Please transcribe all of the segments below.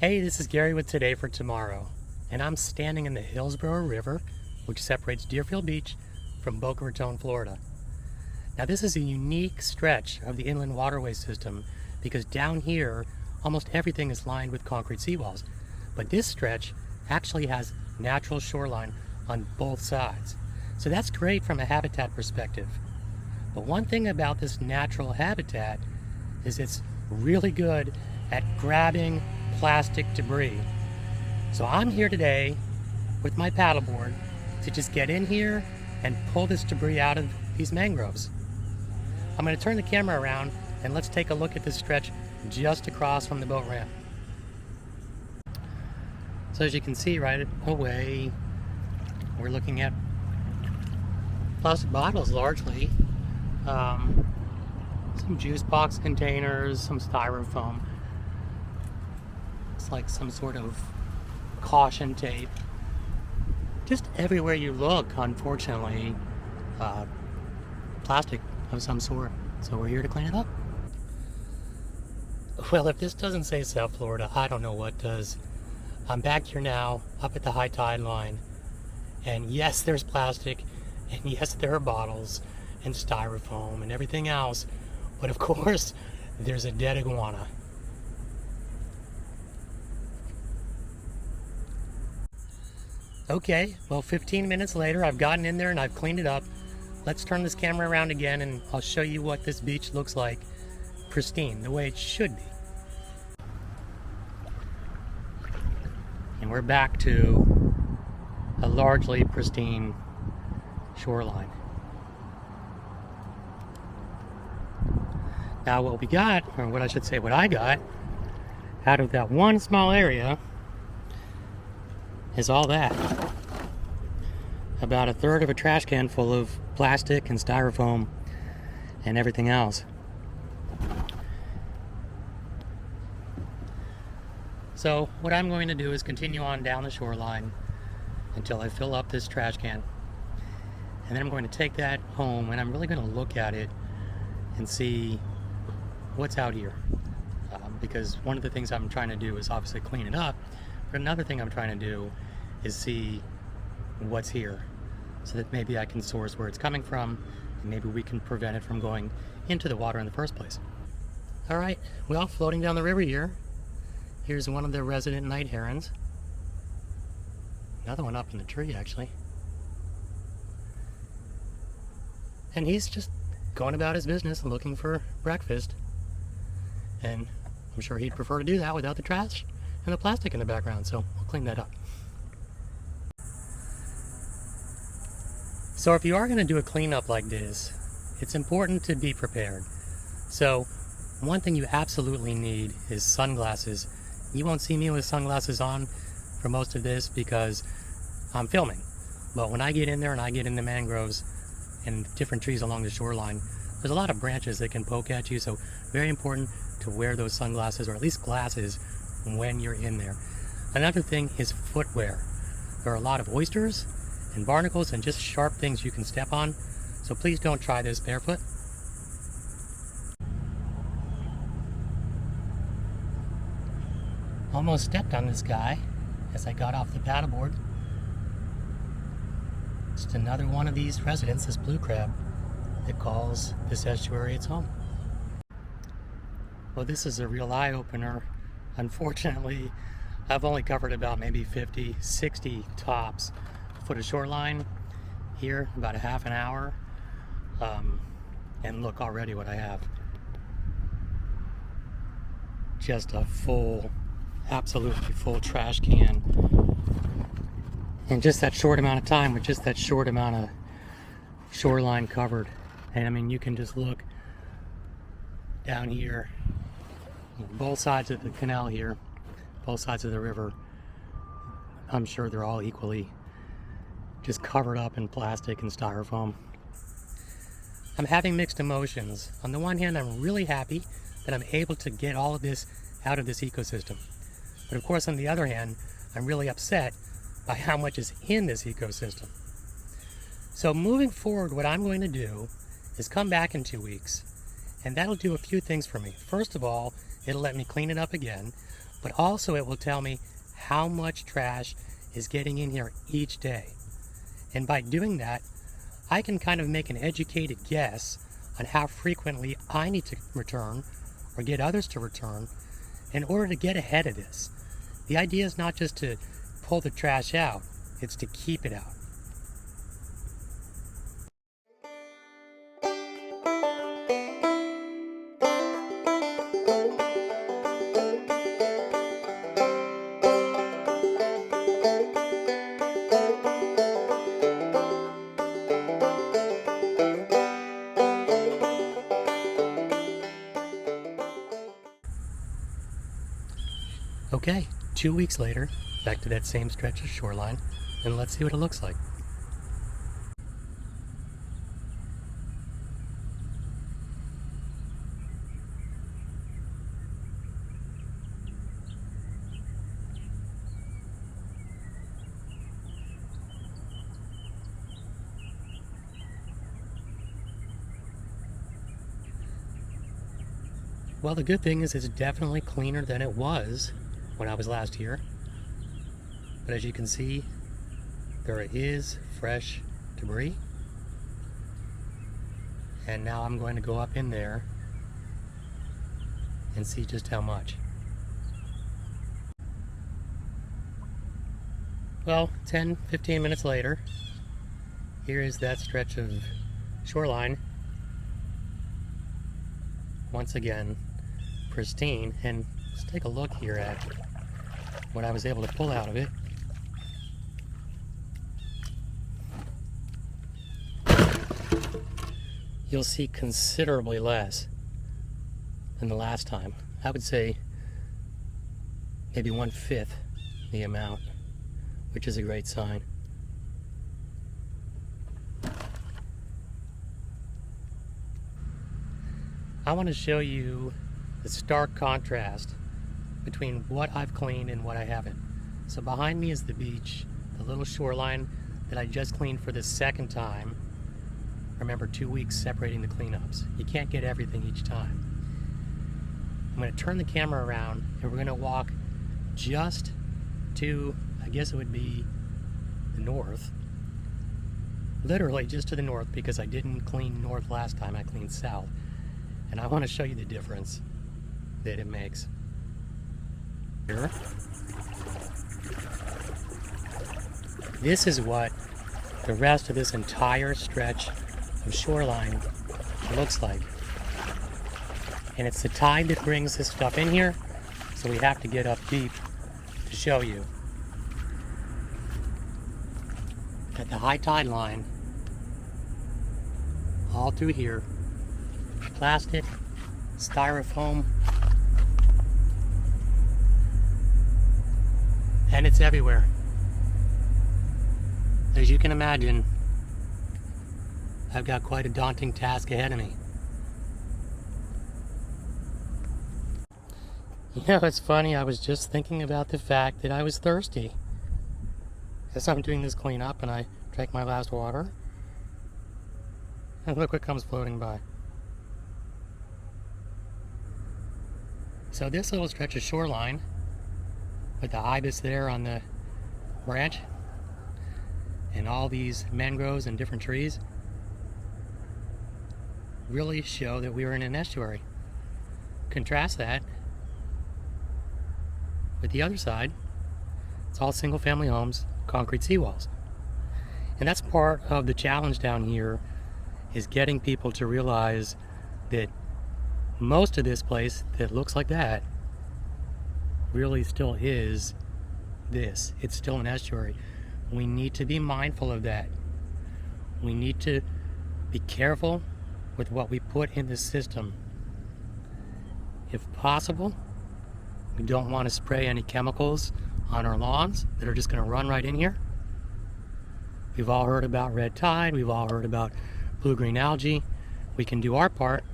Hey, this is Gary with Today for Tomorrow, and I'm standing in the Hillsborough River, which separates Deerfield Beach from Boca Raton, Florida. Now, this is a unique stretch of the inland waterway system because down here, almost everything is lined with concrete seawalls, but this stretch actually has natural shoreline on both sides. So that's great from a habitat perspective. But one thing about this natural habitat is it's really good at grabbing plastic debris. So I'm here today with my paddleboard to just get in here and pull this debris out of these mangroves. I'm going to turn the camera around and let's take a look at this stretch just across from the boat ramp. So as you can see right away, we're looking at plastic bottles largely, some juice box containers, some styrofoam. It's like some sort of caution tape. Just everywhere you look, unfortunately, plastic of some sort. So we're here to clean it up. Well, if this doesn't say South Florida, I don't know what does. I'm back here now, up at the high tide line. And yes, there's plastic. And yes, there are bottles and styrofoam and everything else. But of course, there's a dead iguana. Okay, well 15 minutes later, I've gotten in there and I've cleaned it up. Let's turn this camera around again and I'll show you what this beach looks like. Pristine, the way it should be. And we're back to a largely pristine shoreline. Now what we got, or what I should say, what I got out of that one small area is all that. About a third of a trash can full of plastic and styrofoam and everything else. So what I'm going to do is continue on down the shoreline until I fill up this trash can. And then I'm going to take that home and I'm really going to look at it and see what's out here. Because one of the things I'm trying to do is obviously clean it up, but another thing I'm trying to do is see what's here so that maybe I can source where it's coming from and maybe we can prevent it from going into the water in the first place. All right, well, floating down the river here, here's one of the resident night herons. Another one up in the tree, actually. And he's just going about his business looking for breakfast. And I'm sure he'd prefer to do that without the trash and the plastic in the background, so we'll clean that up. So if you are going to do a cleanup like this, it's important to be prepared. So one thing you absolutely need is sunglasses. You won't see me with sunglasses on for most of this because I'm filming. But when I get in there and I get in the mangroves and different trees along the shoreline, there's a lot of branches that can poke at you, so very important to wear those sunglasses or at least glasses when you're in there. Another thing is footwear. There are a lot of oysters and barnacles and just sharp things you can step on, so please don't try this barefoot. Almost stepped on this guy as I got off the paddleboard. Just another one of these residents, this blue crab, that calls this estuary its home. Well, this is a real eye-opener. Unfortunately, I've only covered about maybe 50, 60 tops foot of shoreline here, about a half an hour. And look already what I have. Just a full, absolutely full trash can. In just that short amount of time, with just that short amount of shoreline covered. And I mean, you can just look down here, both sides of the canal here, both sides of the river. I'm sure they're all equally just covered up in plastic and styrofoam. I'm having mixed emotions. On the one hand, I'm really happy that I'm able to get all of this out of this ecosystem. But of course, on the other hand, I'm really upset by how much is in this ecosystem. So moving forward, what I'm going to do is come back in 2 weeks, and that'll do a few things for me. First of all, it'll let me clean it up again, but also it will tell me how much trash is getting in here each day. And by doing that, I can kind of make an educated guess on how frequently I need to return or get others to return in order to get ahead of this. The idea is not just to pull the trash out, it's to keep it out. Okay, 2 weeks later, back to that same stretch of shoreline, and let's see what it looks like. Well, the good thing is it's definitely cleaner than it was when I was last here. But as you can see, there is fresh debris. And now I'm going to go up in there and see just how much. Well, 10-15 minutes later, here is that stretch of shoreline. Once again, pristine. And let's take a look here at what I was able to pull out of it. You'll see considerably less than the last time. I would say maybe 1/5 the amount, which is a great sign. I want to show you the stark contrast between what I've cleaned and what I haven't. So behind me is the beach, the little shoreline that I just cleaned for the second time. Remember, 2 weeks separating the cleanups. You can't get everything each time. I'm going to turn the camera around and we're going to walk just to, I guess it would be the north. Literally just to the north, because I didn't clean north last time, I cleaned south. And I want to show you the difference that it makes. Here. This is what the rest of this entire stretch of shoreline looks like. And it's the tide that brings this stuff in here, so we have to get up deep to show you. At the high tide line, all through here, plastic, styrofoam, and it's everywhere. As you can imagine, I've got quite a daunting task ahead of me. You know, it's funny, I was just thinking about the fact that I was thirsty as I'm doing this cleanup, and I drank my last water, and look what comes floating by. So this little stretch of shoreline with the ibis there on the branch and all these mangroves and different trees really show that we were in an estuary. Contrast that with the other side. It's all single family homes, concrete seawalls. And that's part of the challenge down here, is getting people to realize that most of this place that looks like that really still is this. It's still an estuary. We need to be mindful of that. We need to be careful with what we put in the system. If possible, we don't want to spray any chemicals on our lawns that are just going to run right in here. We've all heard about red tide. We've all heard about blue-green algae. We can do our part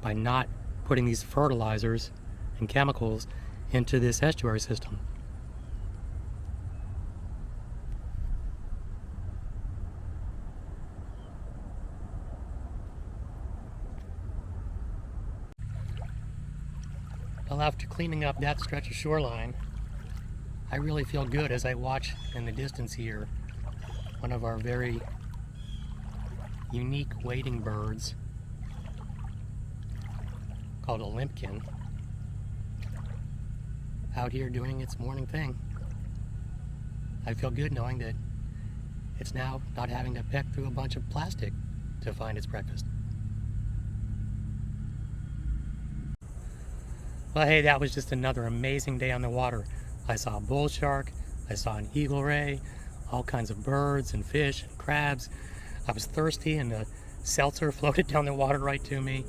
by not putting these fertilizers and chemicals into this estuary system. Well, after cleaning up that stretch of shoreline, I really feel good as I watch in the distance here one of our very unique wading birds called a limpkin out here doing its morning thing. I feel good knowing that it's now not having to peck through a bunch of plastic to find its breakfast. Well, hey, that was just another amazing day on the water. I saw a bull shark, I saw an eagle ray, all kinds of birds and fish and crabs. I was thirsty and the seltzer floated down the water right to me.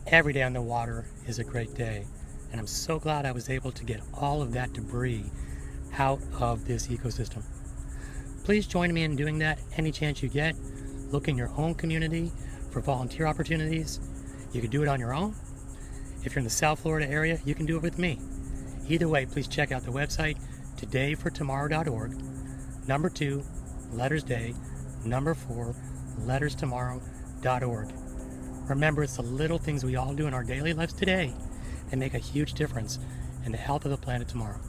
Every day on the water is a great day, and I'm so glad I was able to get all of that debris out of this ecosystem. Please join me in doing that any chance you get. Look in your own community for volunteer opportunities. You can do it on your own. If you're in the South Florida area, you can do it with me. Either way, please check out the website todayfortomorrow.org, number 2, letters day, number 4, letters tomorrow.org. Remember, it's the little things we all do in our daily lives today that make a huge difference in the health of the planet tomorrow.